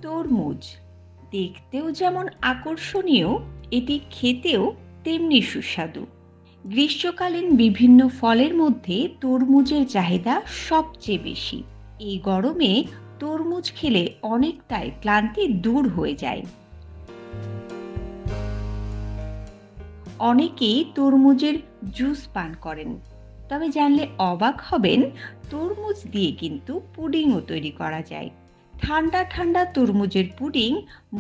তরমুজ দেখতেও যেমন আকর্ষণীয়, এটি খেতেও তেমনি সুস্বাদু। গ্রীষ্মকালীন বিভিন্ন ফলের মধ্যে তরমুজের চাহিদা সবচেয়ে বেশি। এই গরমে তরমুজ খেলে অনেকটাই ক্লান্তি দূর হয়ে যায়। অনেকেই তরমুজের জুস পান করেন, তবে জানলে অবাক হবেন, তরমুজ দিয়ে কিন্তু পুডিংও তৈরি করা যায়। ঠান্ডা ঠান্ডা তরমুজের পুডিং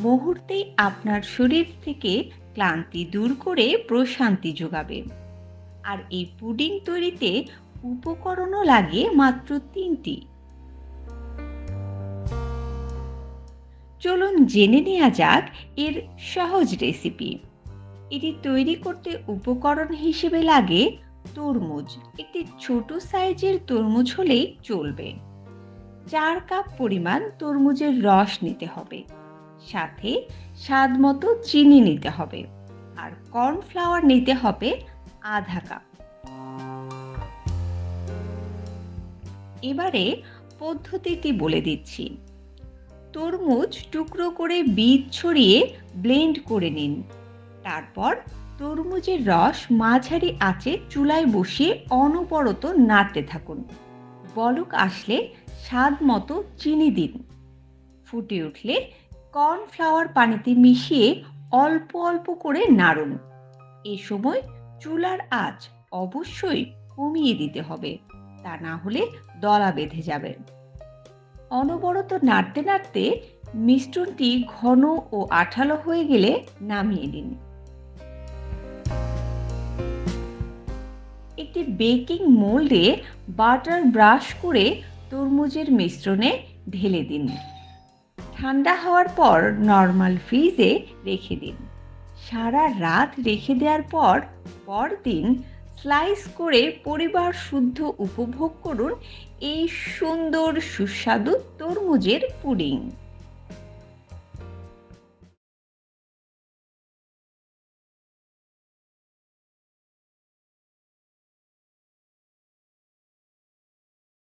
মুহূর্তেই আপনার শরীর থেকে ক্লান্তি দূর করে প্রশান্তি যোগাবে। আর এই পুডিং তৈরিতে উপকরণও লাগে মাত্র 3টি। চলুন জেনে নেওয়া যাক এর সহজ রেসিপি। এটি তৈরি করতে উপকরণ হিসেবে লাগে তরমুজ। একটি ছোট সাইজের তরমুজ হলেই চলবে। 4 কাপ পরিমাণ তরমুজের রস নিতে হবে, সাথে স্বাদ মতো চিনি নিতে হবে, আর কর্নফ্লাওয়ার নিতে হবে আধা কাপ। এবারে পদ্ধতিটি বলে দিচ্ছি। তরমুজ টুকরো করে বীজ ছড়িয়ে ব্লেন্ড করে নিন। তারপর তরমুজের রস মাঝারি আঁচে চুলায় বসিয়ে অনবরত নাড়তে থাকুন। বলক আসলে স্বাদ মতো চিনি দিন। ফুটে উঠলে কর্নফ্লাওয়ার পানিতে মিশিয়ে অল্প অল্প করে নাড়ুন। এ সময় চুলার আঁচ অবশ্যই কমিয়ে দিতে হবে, তা না হলে দলা বেঁধে যাবে। অনবরত নাড়তে নাড়তে মিশ্রণটি ঘন ও আঠালো হয়ে গেলে নামিয়ে দিন। একটি বেকিং মোল্ডে বাটার ব্রাশ করে তরমুজের মিশ্রণে ঢেলে দিন। ঠান্ডা হওয়ার পর নরমাল ফ্রিজে রেখে দিন। সারা রাত রেখে দেওয়ার পর পরদিন স্লাইস করে পরিবার শুদ্ধ উপভোগ করুন এই সুন্দর সুস্বাদু তরমুজের পুডিং।